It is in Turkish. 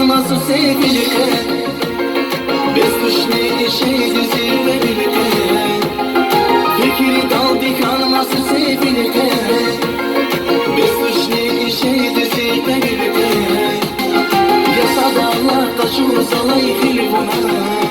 nasıl sevilirken bezmişli şeydi zirvelirken fikri daldı nasıl sevilirken bezmişli şeydi zirvelirken yasa dağlar taşı salay telefona